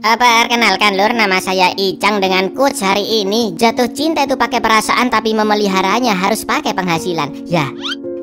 Perkenalkan lur, nama saya Icang dengan quotes hari ini. Jatuh cinta itu pakai perasaan, tapi memeliharanya harus pakai penghasilan. Ya,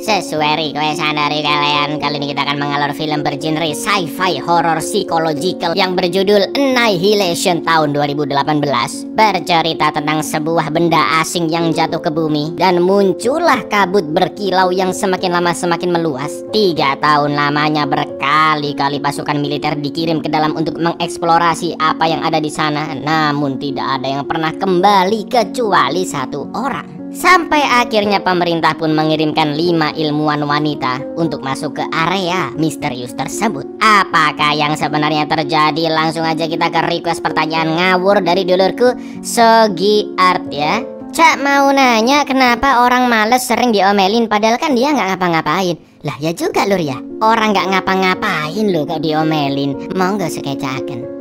sesuai requestan dari kalian, kali ini kita akan mengalor film bergenre sci-fi horror psychological yang berjudul Annihilation tahun 2018. Bercerita tentang sebuah benda asing yang jatuh ke bumi dan muncullah kabut berkilau yang semakin lama semakin meluas. 3 tahun lamanya berkali-kali pasukan militer dikirim ke dalam untuk mengeksplorasi apa yang ada di sana, namun tidak ada yang pernah kembali kecuali 1 orang. Sampai akhirnya pemerintah pun mengirimkan 5 ilmuwan wanita untuk masuk ke area misterius tersebut. Apakah yang sebenarnya terjadi? Langsung aja kita ke request pertanyaan ngawur dari dulurku Sogi Art ya. Cak mau nanya, kenapa orang males sering diomelin padahal kan dia nggak ngapa-ngapain? Lah ya juga lur ya, orang nggak ngapa-ngapain loh kok diomelin. Monggo sekecaken.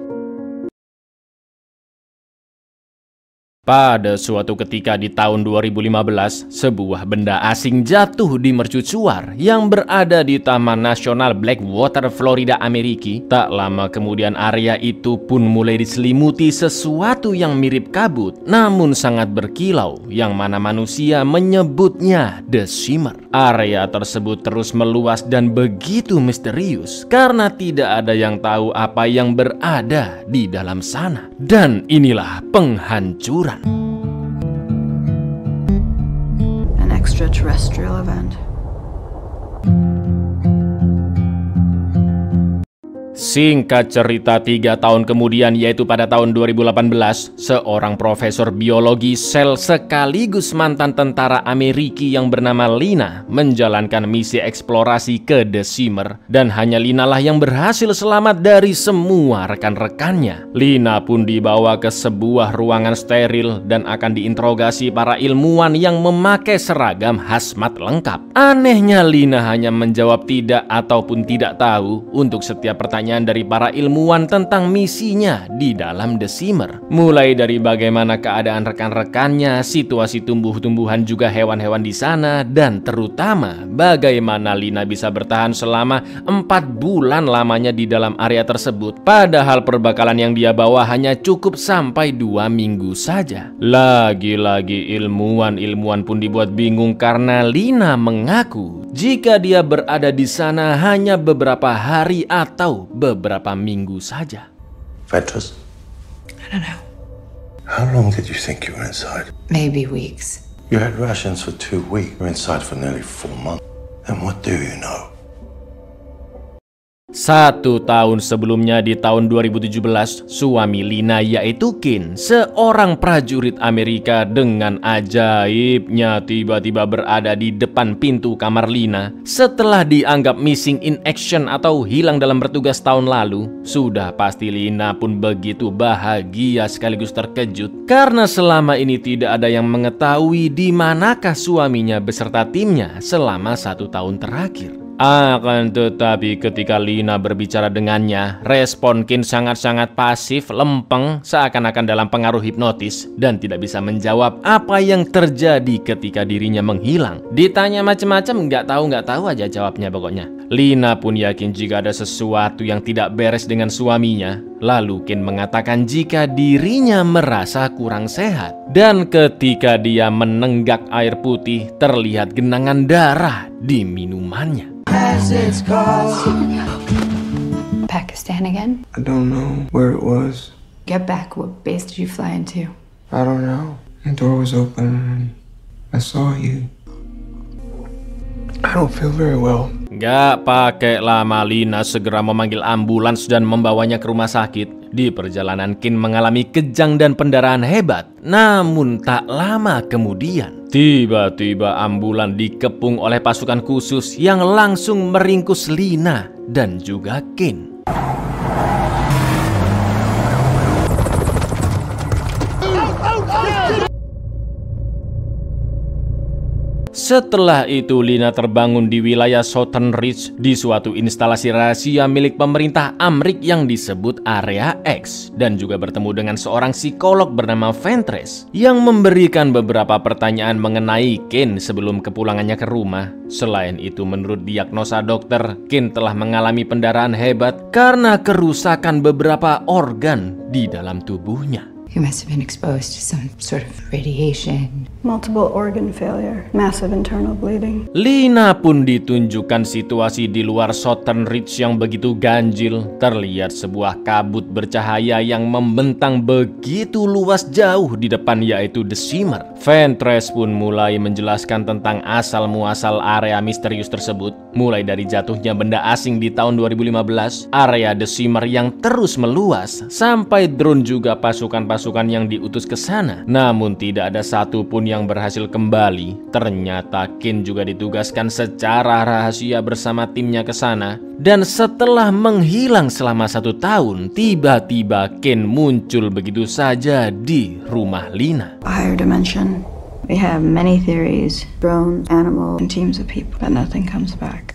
Pada suatu ketika di tahun 2015, sebuah benda asing jatuh di mercusuar yang berada di Taman Nasional Blackwater, Florida, Amerika. Tak lama kemudian area itu pun mulai diselimuti sesuatu yang mirip kabut, namun sangat berkilau, yang mana manusia menyebutnya The Shimmer. Area tersebut terus meluas dan begitu misterius karena tidak ada yang tahu apa yang berada di dalam sana. Dan inilah penghancuran. An extraterrestrial event. Singkat cerita, 3 tahun kemudian, yaitu pada tahun 2018, seorang profesor biologi sel sekaligus mantan tentara Amerika yang bernama Lina menjalankan misi eksplorasi ke The Shimmer, dan hanya Lina lah yang berhasil selamat dari semua rekan-rekannya. Lina pun dibawa ke sebuah ruangan steril dan akan diinterogasi para ilmuwan yang memakai seragam hazmat lengkap. Anehnya Lina hanya menjawab tidak ataupun tidak tahu untuk setiap pertanyaan dari para ilmuwan tentang misinya di dalam The Shimmer. Mulai dari bagaimana keadaan rekan-rekannya, situasi tumbuh-tumbuhan juga hewan-hewan di sana, dan terutama bagaimana Lina bisa bertahan selama 4 bulan lamanya di dalam area tersebut. Padahal perbekalan yang dia bawa hanya cukup sampai 2 minggu saja. Lagi-lagi ilmuwan pun dibuat bingung karena Lina mengaku jika dia berada di sana hanya beberapa hari atau beberapa minggu saja. Petrus? I don't know. How long did you think you were inside? Maybe weeks. You had rations for 2 weeks. You're inside for nearly 4 months. And what do you know? 1 tahun sebelumnya di tahun 2017, suami Lina yaitu Kin, seorang prajurit Amerika, dengan ajaibnya tiba-tiba berada di depan pintu kamar Lina setelah dianggap missing in action atau hilang dalam bertugas tahun lalu. Sudah pasti Lina pun begitu bahagia sekaligus terkejut karena selama ini tidak ada yang mengetahui di manakah suaminya beserta timnya selama 1 tahun terakhir. Akan tetapi ketika Lina berbicara dengannya, respon Kin sangat-sangat pasif, lempeng, seakan-akan dalam pengaruh hipnotis, dan tidak bisa menjawab apa yang terjadi ketika dirinya menghilang. Ditanya macam-macam, nggak tahu aja jawabnya pokoknya. Lina pun yakin jika ada sesuatu yang tidak beres dengan suaminya. Lalu Kin mengatakan jika dirinya merasa kurang sehat. Dan ketika dia menenggak air putih, terlihat genangan darah di minumannya. Pakistan again? I don't know where it was. Get back. What base did you fly into? I don't know. The door was open and I saw you. I don't feel very well. Gak pakai lama Lina segera memanggil ambulans dan membawanya ke rumah sakit. Di perjalanan Kin mengalami kejang dan pendarahan hebat. Namun tak lama kemudian, tiba-tiba ambulan dikepung oleh pasukan khusus yang langsung meringkus Lina dan juga Kin. Setelah itu Lina terbangun di wilayah Southern Ridge di suatu instalasi rahasia milik pemerintah Amrik yang disebut Area X, dan juga bertemu dengan seorang psikolog bernama Ventress yang memberikan beberapa pertanyaan mengenai Kane sebelum kepulangannya ke rumah. Selain itu, menurut diagnosa dokter, Kane telah mengalami pendarahan hebat karena kerusakan beberapa organ di dalam tubuhnya. You must have been exposed to some sort of radiation. Multiple organ failure, massive internal bleeding. Lina pun ditunjukkan situasi di luar Southern Ridge yang begitu ganjil. Terlihat sebuah kabut bercahaya yang membentang begitu luas jauh di depan, yaitu The Shimmer. Ventress pun mulai menjelaskan tentang asal-muasal area misterius tersebut. Mulai dari jatuhnya benda asing di tahun 2015, area The Shimmer yang terus meluas, sampai drone juga pasukan yang diutus ke sana. Namun tidak ada satupun yang berhasil kembali. Ternyata Kane juga ditugaskan secara rahasia bersama timnya ke sana. Dan setelah menghilang selama 1 tahun, tiba-tiba Kane muncul begitu saja di rumah Lina. A higher dimension. We have many theories, drone, animal, and teams of people, but nothing comes back.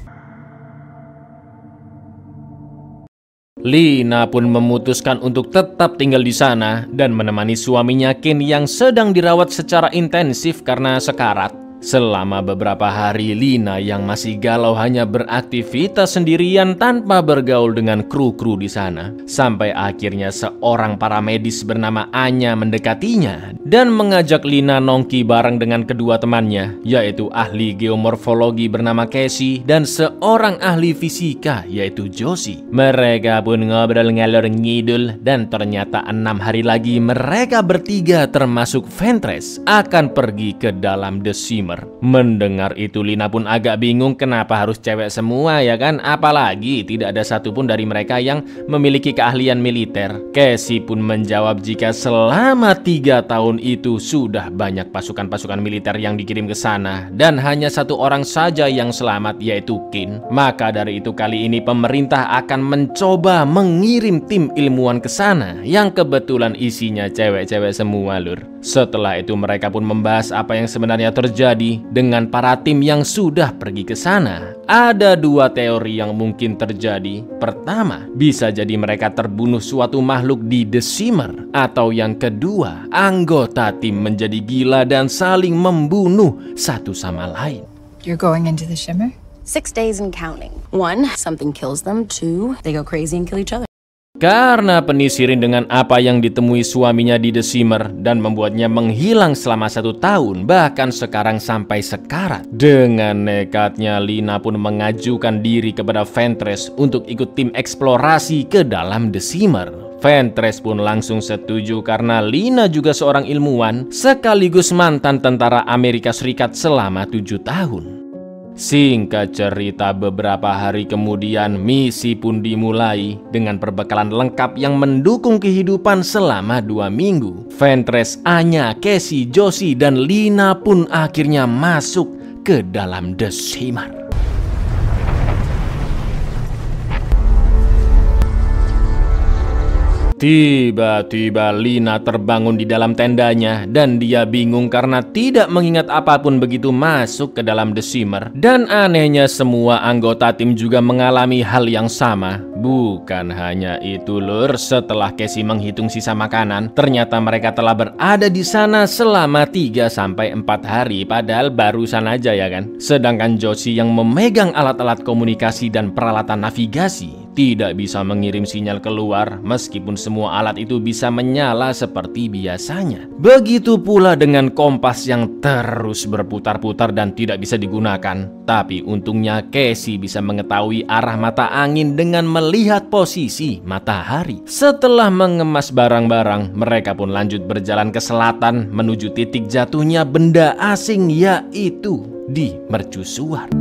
Lina pun memutuskan untuk tetap tinggal di sana dan menemani suaminya Kane yang sedang dirawat secara intensif karena sekarat. Selama beberapa hari, Lina yang masih galau hanya beraktivitas sendirian tanpa bergaul dengan kru-kru di sana. Sampai akhirnya seorang paramedis bernama Anya mendekatinya dan mengajak Lina nongki bareng dengan kedua temannya, yaitu ahli geomorfologi bernama Casey dan seorang ahli fisika yaitu Josie. Mereka pun ngobrol ngalor ngidul dan ternyata 6 hari lagi mereka bertiga termasuk Ventress akan pergi ke dalam The Shimmer. Mendengar itu Lina pun agak bingung kenapa harus cewek semua ya kan, apalagi tidak ada satupun dari mereka yang memiliki keahlian militer. Casey pun menjawab jika selama 3 tahun itu sudah banyak pasukan-pasukan militer yang dikirim ke sana dan hanya 1 orang saja yang selamat, yaitu Kane. Maka dari itu kali ini pemerintah akan mencoba mengirim tim ilmuwan ke sana yang kebetulan isinya cewek-cewek semua lur. Setelah itu mereka pun membahas apa yang sebenarnya terjadi dengan para tim yang sudah pergi ke sana. Ada 2 teori yang mungkin terjadi. Pertama, bisa jadi mereka terbunuh suatu makhluk di The Shimmer. Atau yang kedua, anggota tim menjadi gila dan saling membunuh satu sama lain. You're going into the Shimmer? 6 days and counting. 1, something kills them. 2, they go crazy and kill each other. Karena penisirin dengan apa yang ditemui suaminya di The Shimmer dan membuatnya menghilang selama 1 tahun, bahkan sekarang sampai sekarat. Dengan nekatnya Lina pun mengajukan diri kepada Ventress untuk ikut tim eksplorasi ke dalam The Shimmer. Ventress pun langsung setuju karena Lina juga seorang ilmuwan sekaligus mantan tentara Amerika Serikat selama 7 tahun. Singkat cerita, beberapa hari kemudian misi pun dimulai dengan perbekalan lengkap yang mendukung kehidupan selama 2 minggu. Ventress, Anya, Casey, Josie, dan Lina pun akhirnya masuk ke dalam The Shimmer. Tiba-tiba Lina terbangun di dalam tendanya dan dia bingung karena tidak mengingat apapun begitu masuk ke dalam The Shimmer. Dan anehnya semua anggota tim juga mengalami hal yang sama. Bukan hanya itu lur, setelah Casey menghitung sisa makanan, ternyata mereka telah berada di sana selama 3-4 hari, padahal barusan aja ya kan. Sedangkan Josie yang memegang alat-alat komunikasi dan peralatan navigasi tidak bisa mengirim sinyal keluar meskipun semua alat itu bisa menyala seperti biasanya. Begitu pula dengan kompas yang terus berputar-putar dan tidak bisa digunakan. Tapi untungnya Casey bisa mengetahui arah mata angin dengan melihat posisi matahari. Setelah mengemas barang-barang, mereka pun lanjut berjalan ke selatan menuju titik jatuhnya benda asing, yaitu di mercusuar.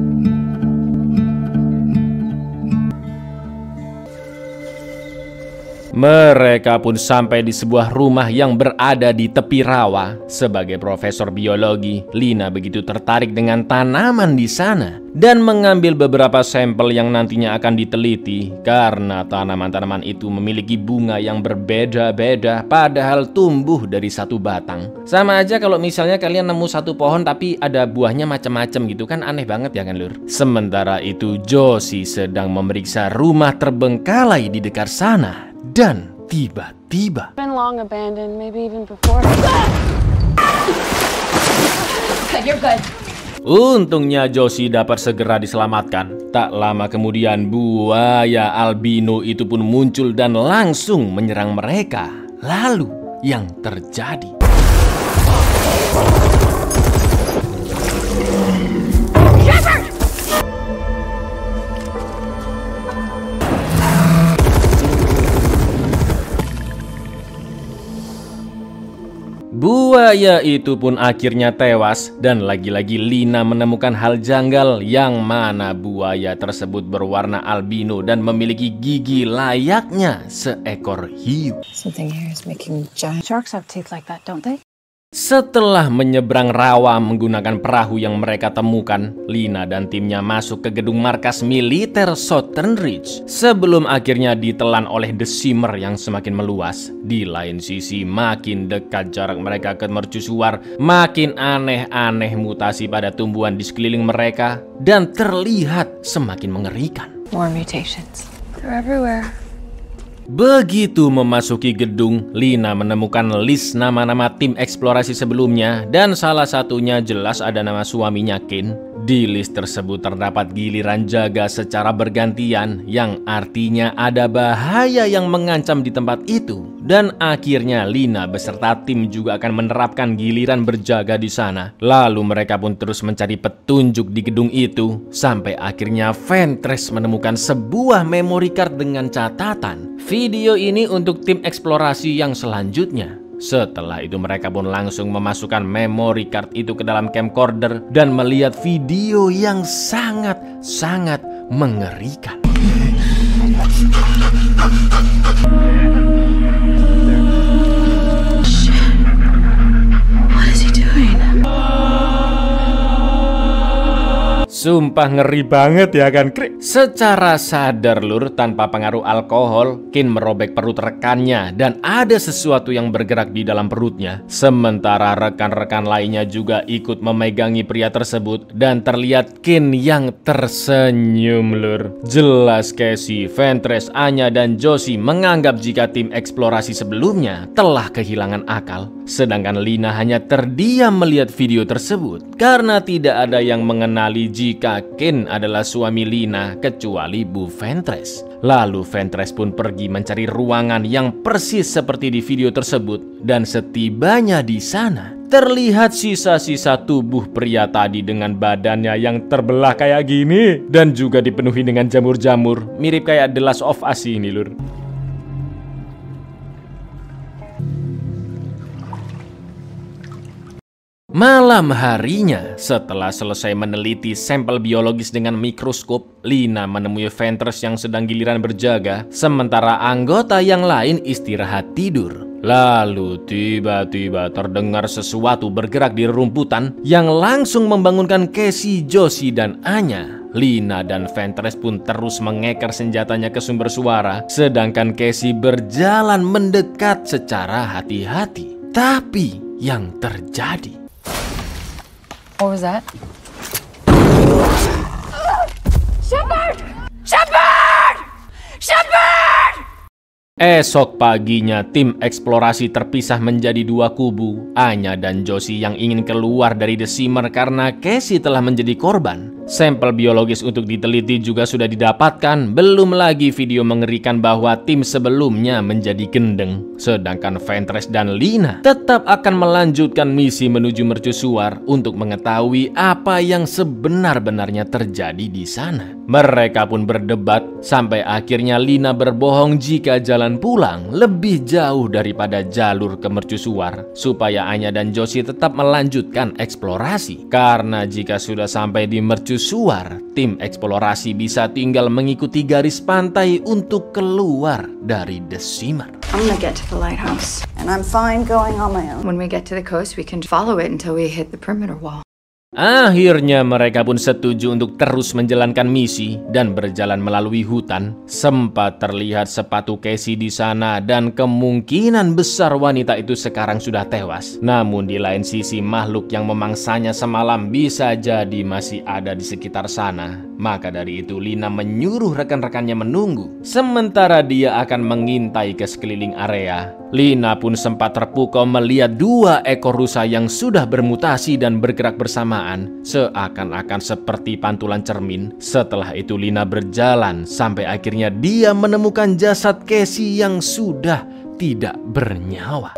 Mereka pun sampai di sebuah rumah yang berada di tepi rawa. Sebagai profesor biologi, Lina begitu tertarik dengan tanaman di sana dan mengambil beberapa sampel yang nantinya akan diteliti karena tanaman-tanaman itu memiliki bunga yang berbeda-beda padahal tumbuh dari satu batang. Sama aja kalau misalnya kalian nemu satu pohon tapi ada buahnya macam-macam gitu kan, aneh banget ya kan lur. Sementara itu Josie sedang memeriksa rumah terbengkalai di dekat sana dan tiba-tiba Been long abandoned, maybe even before. You're good. untungnya Josie dapat segera diselamatkan. Tak lama kemudian buaya albino itu pun muncul dan langsung menyerang mereka. Lalu yang terjadi? Buaya itu pun akhirnya tewas dan lagi-lagi Lina menemukan hal janggal yang mana buaya tersebut berwarna albino dan memiliki gigi layaknya seekor hiu. Something here is making giant. Sharks have teeth like that, don't they? Setelah menyeberang rawa menggunakan perahu yang mereka temukan, Lina dan timnya masuk ke gedung markas militer Southern Ridge sebelum akhirnya ditelan oleh The Shimmer yang semakin meluas. Di lain sisi, makin dekat jarak mereka ke mercusuar, makin aneh-aneh mutasi pada tumbuhan di sekeliling mereka dan terlihat semakin mengerikan. More mutations. They're everywhere. Begitu memasuki gedung, Lina menemukan list nama-nama tim eksplorasi sebelumnya dan salah satunya jelas ada nama suaminya Ken. Di list tersebut terdapat giliran jaga secara bergantian yang artinya ada bahaya yang mengancam di tempat itu. Dan akhirnya Lina beserta tim juga akan menerapkan giliran berjaga di sana. Lalu mereka pun terus mencari petunjuk di gedung itu sampai akhirnya Ventress menemukan sebuah memory card dengan catatan video ini untuk tim eksplorasi yang selanjutnya. Setelah itu mereka pun langsung memasukkan memory card itu ke dalam camcorder dan melihat video yang sangat-sangat mengerikan. What is he doing? Sumpah ngeri banget ya kan, Krik? Secara sadar lur, tanpa pengaruh alkohol, Ken merobek perut rekannya dan ada sesuatu yang bergerak di dalam perutnya. Sementara rekan-rekan lainnya juga ikut memegangi pria tersebut dan terlihat Ken yang tersenyum lur. Jelas Casey, Ventress, Anya, dan Josie menganggap jika tim eksplorasi sebelumnya telah kehilangan akal. Sedangkan Lina hanya terdiam melihat video tersebut karena tidak ada yang mengenali jika Ken adalah suami Lina kecuali Bu Ventress. Lalu Ventress pun pergi mencari ruangan yang persis seperti di video tersebut dan setibanya di sana terlihat sisa-sisa tubuh pria tadi dengan badannya yang terbelah kayak gini dan juga dipenuhi dengan jamur-jamur mirip kayak The Last of Us ini lur. Malam harinya, setelah selesai meneliti sampel biologis dengan mikroskop, Lina menemui Ventress yang sedang giliran berjaga, sementara anggota yang lain istirahat tidur. Lalu tiba-tiba terdengar sesuatu bergerak di rumputan yang langsung membangunkan Casey, Josie, dan Anya. Lina dan Ventress pun terus mengeker senjatanya ke sumber suara, sedangkan Casey berjalan mendekat secara hati-hati. Tapi yang terjadi... What was that? Shepard! Shepard! Shepard! Esok paginya, tim eksplorasi terpisah menjadi dua kubu. Anya dan Josie yang ingin keluar dari The Shimmer karena Casey telah menjadi korban. Sampel biologis untuk diteliti juga sudah didapatkan. Belum lagi video mengerikan bahwa tim sebelumnya menjadi gendeng. Sedangkan Ventress dan Lina tetap akan melanjutkan misi menuju mercusuar untuk mengetahui apa yang sebenar-benarnya terjadi di sana. Mereka pun berdebat sampai akhirnya Lina berbohong jika jalan pulang lebih jauh daripada jalur ke mercusuar supaya Anya dan Josie tetap melanjutkan eksplorasi. Karena jika sudah sampai di mercusuar mercusuar, tim eksplorasi bisa tinggal mengikuti garis pantai untuk keluar dari The Shimmer. I'm gonna get to the lighthouse, and I'm fine going on my own. When we get to the coast, we can follow it until we hit the perimeter wall. Akhirnya mereka pun setuju untuk terus menjalankan misi dan berjalan melalui hutan. Sempat terlihat sepatu Casey di sana dan kemungkinan besar wanita itu sekarang sudah tewas. Namun di lain sisi makhluk yang memangsanya semalam bisa jadi masih ada di sekitar sana. Maka dari itu Lina menyuruh rekan-rekannya menunggu, sementara dia akan mengintai ke sekeliling area. Lina pun sempat terpukau melihat 2 ekor rusa yang sudah bermutasi dan bergerak bersamaan, seakan-akan seperti pantulan cermin. Setelah itu Lina berjalan sampai akhirnya dia menemukan jasad Casey yang sudah tidak bernyawa.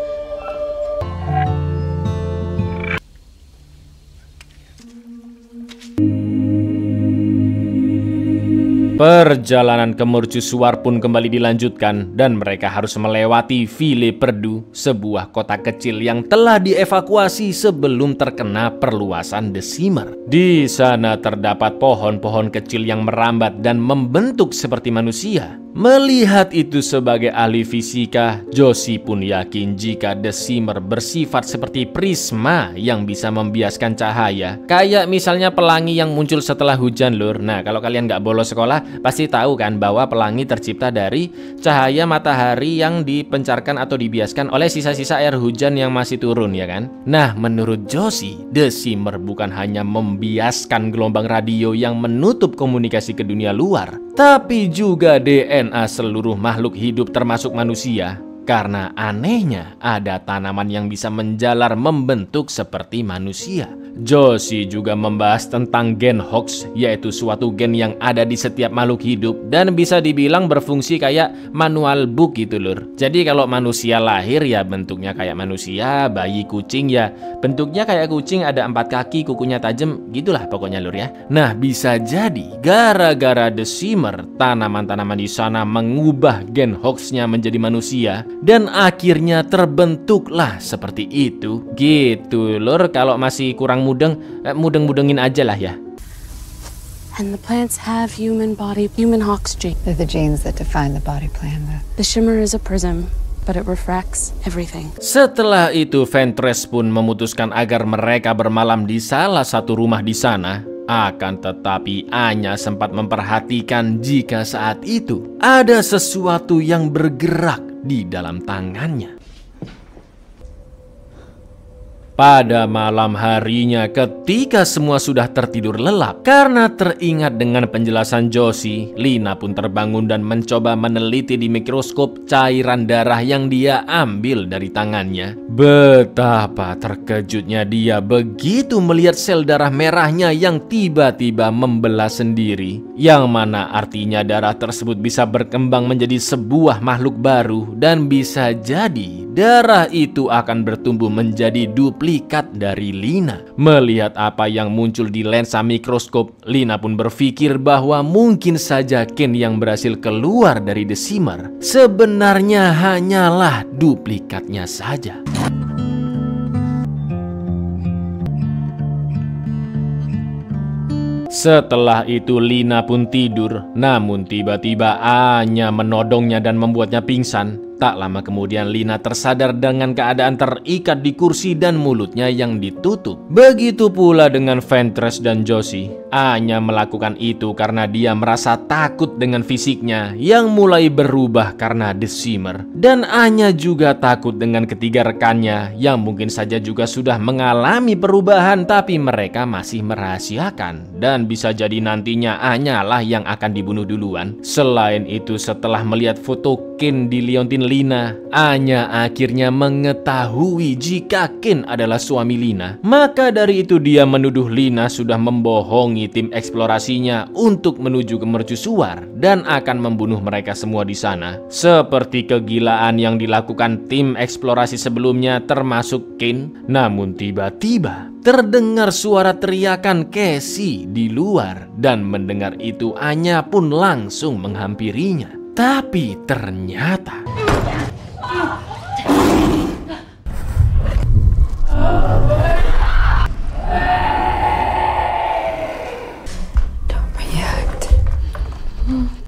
Perjalanan ke mercusuar pun kembali dilanjutkan dan mereka harus melewati Ville Perdu, sebuah kota kecil yang telah dievakuasi sebelum terkena perluasan The Shimmer. Di sana terdapat pohon-pohon kecil yang merambat dan membentuk seperti manusia. Melihat itu sebagai ahli fisika, Josie pun yakin jika The Shimmer bersifat seperti prisma yang bisa membiaskan cahaya. Kayak misalnya pelangi yang muncul setelah hujan lur. Nah, kalau kalian nggak bolos sekolah, pasti tahu kan bahwa pelangi tercipta dari cahaya matahari yang dipencarkan atau dibiaskan oleh sisa-sisa air hujan yang masih turun, ya kan? Nah, menurut Josie, The Shimmer bukan hanya membiaskan gelombang radio yang menutup komunikasi ke dunia luar, tapi juga DNA seluruh makhluk hidup termasuk manusia. Karena anehnya ada tanaman yang bisa menjalar membentuk seperti manusia. Josie juga membahas tentang gen hoax, yaitu suatu gen yang ada di setiap makhluk hidup dan bisa dibilang berfungsi kayak manual book gitu lur. Jadi kalau manusia lahir ya bentuknya kayak manusia, bayi kucing ya bentuknya kayak kucing, ada 4 kaki, kukunya tajam, gitulah pokoknya lur ya. Nah, bisa jadi gara-gara The Shimmer, tanaman-tanaman di sana mengubah gen hoaxnya menjadi manusia dan akhirnya terbentuklah seperti itu. Gitu lur, kalau masih kurang mudeng-mudengin aja lah ya. And the plants have human Hox gene. They're the genes that define the body plan. The Shimmer is a prism, but it refracts everything. Setelah itu Ventress pun memutuskan agar mereka bermalam di salah satu rumah di sana. Akan tetapi Anya sempat memperhatikan jika saat itu ada sesuatu yang bergerak di dalam tangannya. Pada malam harinya ketika semua sudah tertidur lelap, karena teringat dengan penjelasan Josie, Lina pun terbangun dan mencoba meneliti di mikroskop cairan darah yang dia ambil dari tangannya. Betapa terkejutnya dia begitu melihat sel darah merahnya yang tiba-tiba membelah sendiri, yang mana artinya darah tersebut bisa berkembang menjadi sebuah makhluk baru dan bisa jadi darah itu akan bertumbuh menjadi duplikat dari Lina. Melihat apa yang muncul di lensa mikroskop, Lina pun berpikir bahwa mungkin saja Ken yang berhasil keluar dari The Shimmer sebenarnya hanyalah duplikatnya saja. Setelah itu Lina pun tidur, namun tiba-tiba Anya menodongnya dan membuatnya pingsan. Tak lama kemudian Lina tersadar dengan keadaan terikat di kursi dan mulutnya yang ditutup. Begitu pula dengan Ventress dan Josie. Anya melakukan itu karena dia merasa takut dengan fisiknya yang mulai berubah karena The Shimmer. Dan Anya juga takut dengan ketiga rekannya yang mungkin saja juga sudah mengalami perubahan tapi mereka masih merahasiakan. Dan bisa jadi nantinya Anya lah yang akan dibunuh duluan. Selain itu, setelah melihat foto Ken di liontin Lina, Anya akhirnya mengetahui jika Ken adalah suami Lina. Maka dari itu dia menuduh Lina sudah membohongi tim eksplorasinya untuk menuju ke mercusuar dan akan membunuh mereka semua di sana. Seperti kegilaan yang dilakukan tim eksplorasi sebelumnya termasuk Ken. Namun tiba-tiba terdengar suara teriakan Casey di luar dan mendengar itu Anya pun langsung menghampirinya. Tapi ternyata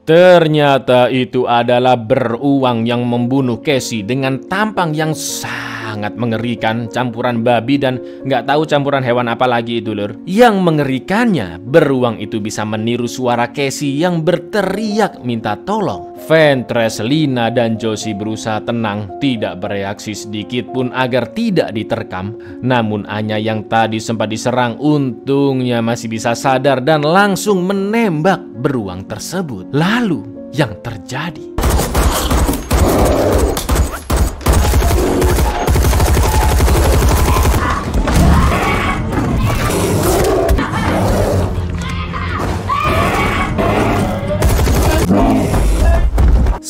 Ternyata itu adalah beruang yang membunuh Casey dengan tampang yang sangat mengerikan, campuran babi dan nggak tahu campuran hewan apa lagi itu lur. Yang mengerikannya, beruang itu bisa meniru suara Casey yang berteriak minta tolong. Ventress, Lina, dan Josie berusaha tenang, tidak bereaksi sedikit pun agar tidak diterkam. Namun Anya yang tadi sempat diserang untungnya masih bisa sadar dan langsung menembak beruang tersebut. Lalu yang terjadi,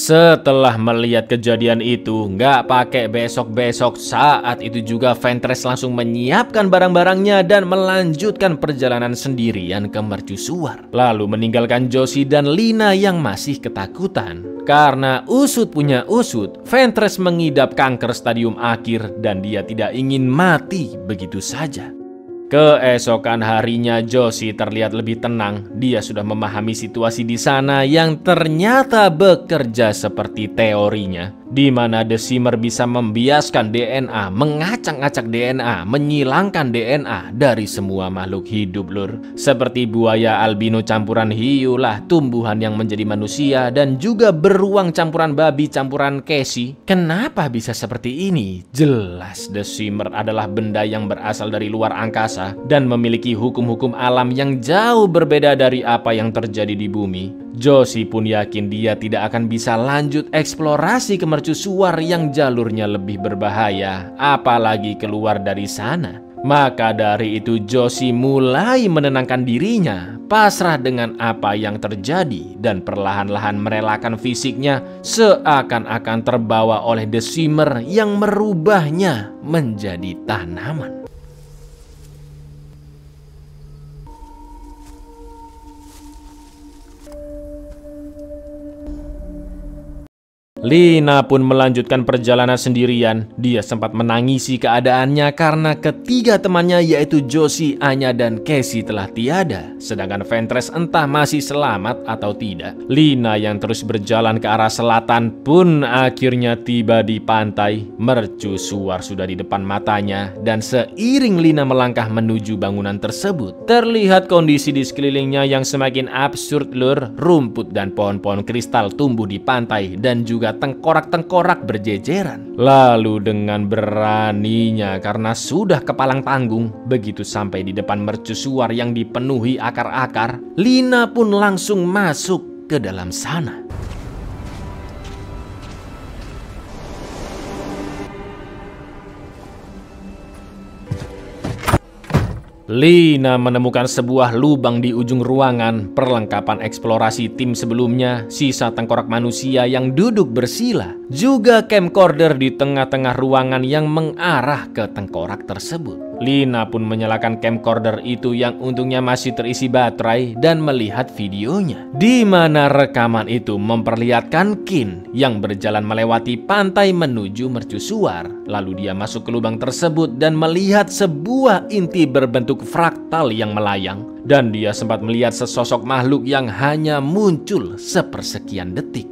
setelah melihat kejadian itu, nggak pakai besok-besok, saat itu juga Ventress langsung menyiapkan barang-barangnya dan melanjutkan perjalanan sendirian ke mercusuar. Lalu meninggalkan Josie dan Lina yang masih ketakutan. Karena usut punya usut, Ventress mengidap kanker stadium akhir dan dia tidak ingin mati begitu saja. Keesokan harinya Josie terlihat lebih tenang. Dia sudah memahami situasi di sana yang ternyata bekerja seperti teorinya, di mana Deceimer bisa membiaskan DNA, mengacak-acak DNA, menyilangkan DNA dari semua makhluk hidup lur. Seperti buaya albino campuran hiu lah, tumbuhan yang menjadi manusia, dan juga beruang campuran babi campuran Casey. Kenapa bisa seperti ini? Jelas Deceimer adalah benda yang berasal dari luar angkasa dan memiliki hukum-hukum alam yang jauh berbeda dari apa yang terjadi di bumi. Josie pun yakin dia tidak akan bisa lanjut eksplorasi ke mercusuar yang jalurnya lebih berbahaya, apalagi keluar dari sana. Maka dari itu Josie mulai menenangkan dirinya, pasrah dengan apa yang terjadi, dan perlahan-lahan merelakan fisiknya seakan-akan terbawa oleh Deceimer yang merubahnya menjadi tanaman. Lina pun melanjutkan perjalanan sendirian. Dia sempat menangisi keadaannya karena ketiga temannya yaitu Josie, Anya, dan Casey telah tiada. Sedangkan Ventress entah masih selamat atau tidak. Lina yang terus berjalan ke arah selatan pun akhirnya tiba di pantai. Mercusuar sudah di depan matanya dan seiring Lina melangkah menuju bangunan tersebut, terlihat kondisi di sekelilingnya yang semakin absurd lur. Rumput dan pohon-pohon kristal tumbuh di pantai dan juga tengkorak-tengkorak berjejeran. Lalu dengan beraninya karena sudah kepalang tanggung, begitu sampai di depan mercusuar yang dipenuhi akar-akar, Lina pun langsung masuk ke dalam sana. Lina menemukan sebuah lubang di ujung ruangan, perlengkapan eksplorasi tim sebelumnya, sisa tengkorak manusia yang duduk bersila, juga camcorder di tengah-tengah ruangan yang mengarah ke tengkorak tersebut. Lina pun menyalakan camcorder itu yang untungnya masih terisi baterai dan melihat videonya, di mana rekaman itu memperlihatkan Kin yang berjalan melewati pantai menuju mercusuar. Lalu dia masuk ke lubang tersebut dan melihat sebuah inti berbentuk fraktal yang melayang, dan dia sempat melihat sesosok makhluk yang hanya muncul sepersekian detik.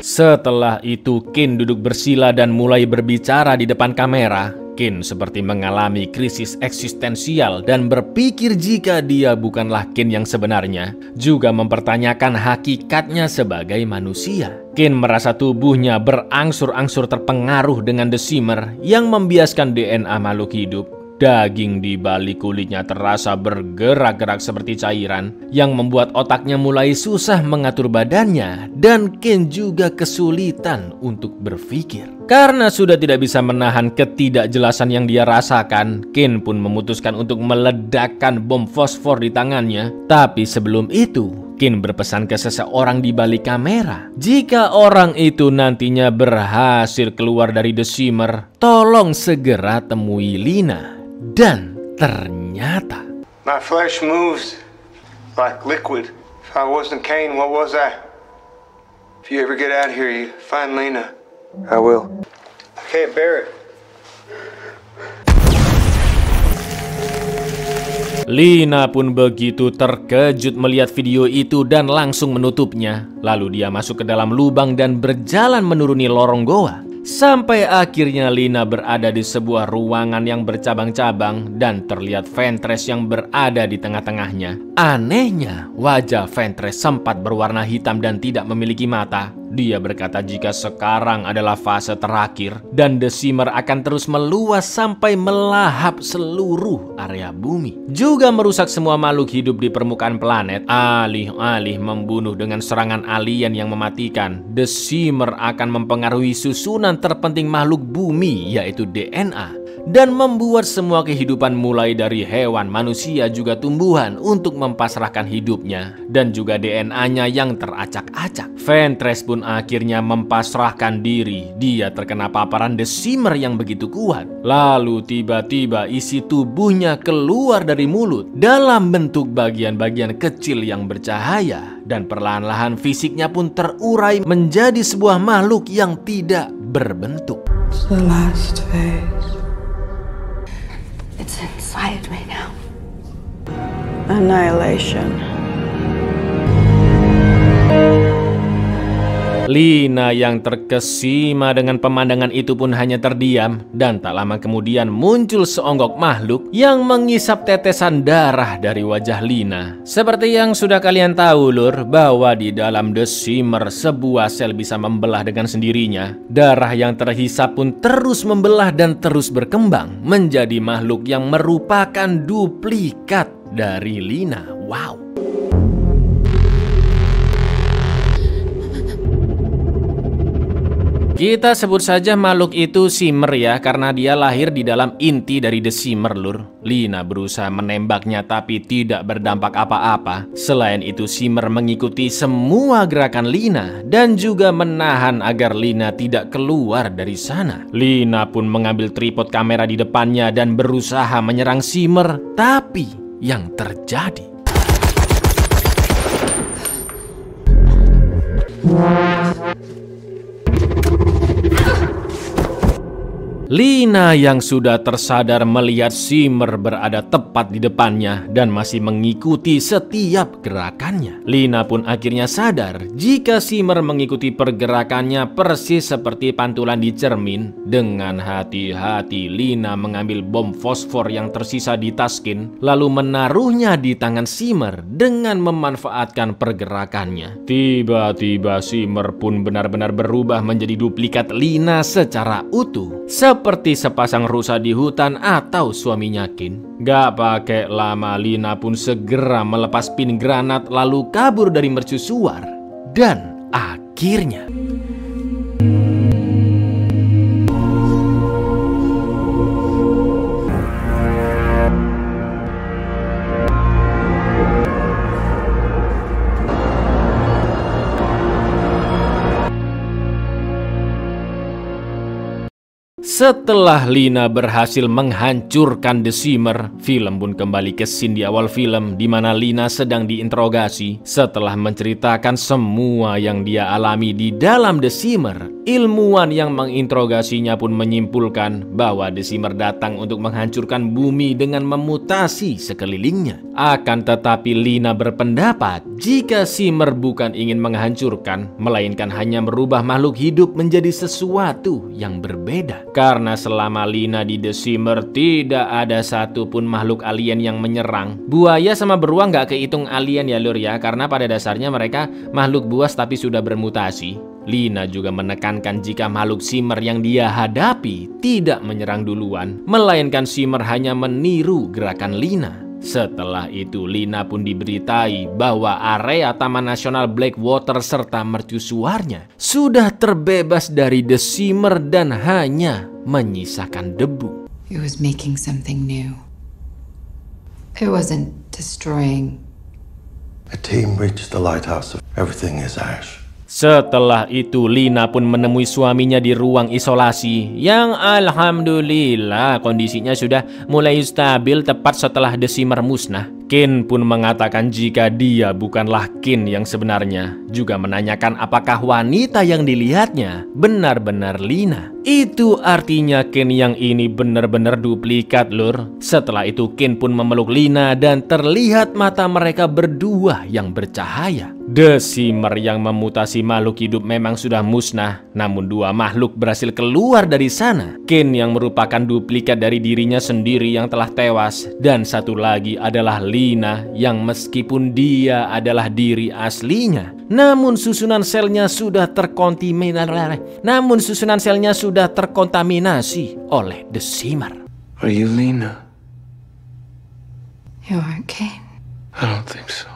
Setelah itu Kin duduk bersila dan mulai berbicara di depan kamera. Kin seperti mengalami krisis eksistensial dan berpikir jika dia bukanlah Kin yang sebenarnya, juga mempertanyakan hakikatnya sebagai manusia. Kin merasa tubuhnya berangsur-angsur terpengaruh dengan Deceimer yang membiaskan DNA makhluk hidup. Daging di balik kulitnya terasa bergerak-gerak seperti cairan yang membuat otaknya mulai susah mengatur badannya, dan Kin juga kesulitan untuk berpikir. Karena sudah tidak bisa menahan ketidakjelasan yang dia rasakan, Kin pun memutuskan untuk meledakkan bom fosfor di tangannya. Tapi sebelum itu, Kin berpesan ke seseorang di balik kamera, jika orang itu nantinya berhasil keluar dari Deceimer, tolong segera temui Lina. Dan ternyata My flesh moves like liquid. If I wasn't Kane, what was I? If you ever get out of here, you find Lena. I will. I can't bear it. Lina pun begitu terkejut melihat video itu dan langsung menutupnya. Lalu dia masuk ke dalam lubang dan berjalan menuruni lorong goa. Sampai akhirnya Lina berada di sebuah ruangan yang bercabang-cabang dan terlihat Ventress yang berada di tengah-tengahnya. Anehnya, wajah Ventress sempat berwarna hitam dan tidak memiliki mata. Dia berkata jika sekarang adalah fase terakhir dan The Shimmer akan terus meluas sampai melahap seluruh area bumi. Juga merusak semua makhluk hidup di permukaan planet. Alih-alih membunuh dengan serangan alien yang mematikan, The Shimmer akan mempengaruhi susunan terpenting makhluk bumi, yaitu DNA. Dan membuat semua kehidupan mulai dari hewan, manusia juga tumbuhan untuk mempasrahkan hidupnya. Dan juga DNA-nya yang teracak-acak. Ventress pun akhirnya mempasrahkan diri. Dia terkena paparan The Shimmer yang begitu kuat. Lalu tiba-tiba isi tubuhnya keluar dari mulut dalam bentuk bagian-bagian kecil yang bercahaya. Dan perlahan-lahan fisiknya pun terurai menjadi sebuah makhluk yang tidak berbentuk. It's the last phase. It's inside me now. Annihilation. Lina yang terkesima dengan pemandangan itu pun hanya terdiam. Dan tak lama kemudian muncul seonggok makhluk yang mengisap tetesan darah dari wajah Lina. Seperti yang sudah kalian tahu lur, bahwa di dalam The Shimmer sebuah sel bisa membelah dengan sendirinya. Darah yang terhisap pun terus membelah dan terus berkembang menjadi makhluk yang merupakan duplikat dari Lina. Wow. Kita sebut saja makhluk itu Shimmer ya, karena dia lahir di dalam inti dari The Shimmer lur. Lina berusaha menembaknya tapi tidak berdampak apa-apa. Selain itu Shimmer mengikuti semua gerakan Lina dan juga menahan agar Lina tidak keluar dari sana. Lina pun mengambil tripod kamera di depannya dan berusaha menyerang Shimmer. Tapi yang terjadi, Lina yang sudah tersadar melihat Shimmer berada tepat di depannya dan masih mengikuti setiap gerakannya. Lina pun akhirnya sadar jika Shimmer mengikuti pergerakannya persis seperti pantulan di cermin. Dengan hati-hati Lina mengambil bom fosfor yang tersisa di taskin lalu menaruhnya di tangan Shimmer dengan memanfaatkan pergerakannya. Tiba-tiba Shimmer pun benar-benar berubah menjadi duplikat Lina secara utuh. Seperti sepasang rusa di hutan atau suaminya Kin. Gak pakai lama Lina pun segera melepas pin granat lalu kabur dari mercusuar. Dan akhirnya setelah Lina berhasil menghancurkan The Shimmer, film pun kembali ke scene di awal film di mana Lina sedang diinterogasi. Setelah menceritakan semua yang dia alami di dalam The Shimmer, ilmuwan yang menginterogasinya pun menyimpulkan bahwa The Shimmer datang untuk menghancurkan bumi dengan memutasi sekelilingnya. Akan tetapi Lina berpendapat jika Shimmer bukan ingin menghancurkan, melainkan hanya merubah makhluk hidup menjadi sesuatu yang berbeda. Karena selama Lina di The Shimmer tidak ada satupun makhluk alien yang menyerang. Buaya sama beruang gak kehitung alien ya lur ya, karena pada dasarnya mereka makhluk buas tapi sudah bermutasi. Lina juga menekankan jika makhluk Shimmer yang dia hadapi tidak menyerang duluan, melainkan Shimmer hanya meniru gerakan Lina. Setelah itu Lina pun diberitai bahwa area Taman Nasional Blackwater serta mercusuarnya sudah terbebas dari The Shimmer dan hanya menyisakan debu. It was making something new. It wasn't destroying. A team reached the lighthouse. Everything is ash. Setelah itu Lina pun menemui suaminya di ruang isolasi yang alhamdulillah kondisinya sudah mulai stabil tepat setelah Deceimer musnah. Ken pun mengatakan jika dia bukanlah Ken yang sebenarnya, juga menanyakan apakah wanita yang dilihatnya benar-benar Lina. Itu artinya Ken yang ini benar-benar duplikat lur. Setelah itu Ken pun memeluk Lina dan terlihat mata mereka berdua yang bercahaya. Deceimer yang memutasi makhluk hidup memang sudah musnah, namun dua makhluk berhasil keluar dari sana. Ken yang merupakan duplikat dari dirinya sendiri yang telah tewas, dan satu lagi adalah Lina yang meskipun dia adalah diri aslinya, namun susunan selnya sudah terkontaminasi oleh Deceimer. Are you Lina? You aren't Kane. I don't think so.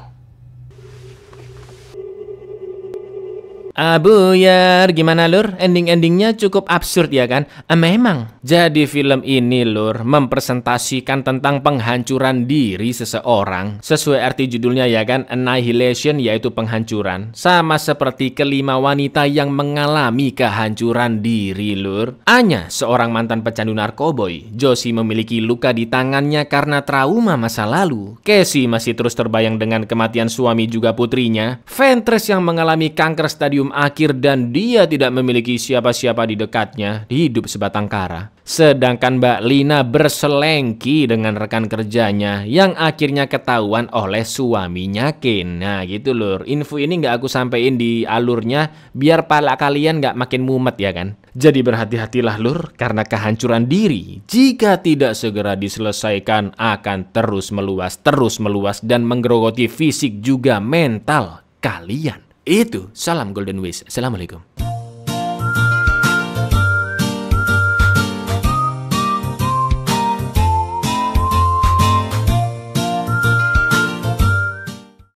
Buyar, gimana lur? Ending-endingnya cukup absurd ya kan? Memang. Jadi film ini lur mempresentasikan tentang penghancuran diri seseorang. Sesuai arti judulnya ya kan, annihilation yaitu penghancuran. Sama seperti kelima wanita yang mengalami kehancuran diri lur. Anya, seorang mantan pecandu narkoboy. Josie memiliki luka di tangannya karena trauma masa lalu. Casey masih terus terbayang dengan kematian suami juga putrinya. Ventress yang mengalami kanker stadium akhir dan dia tidak memiliki siapa-siapa di dekatnya, hidup sebatang kara. Sedangkan Mbak Lina berselengki dengan rekan kerjanya yang akhirnya ketahuan oleh suaminya Ken. Nah gitu lur, info ini nggak aku sampein di alurnya biar pala kalian nggak makin mumet ya kan. Jadi berhati-hatilah lur, karena kehancuran diri jika tidak segera diselesaikan akan terus meluas dan menggerogoti fisik juga mental kalian. Itu, salam Golden Wish. Assalamualaikum.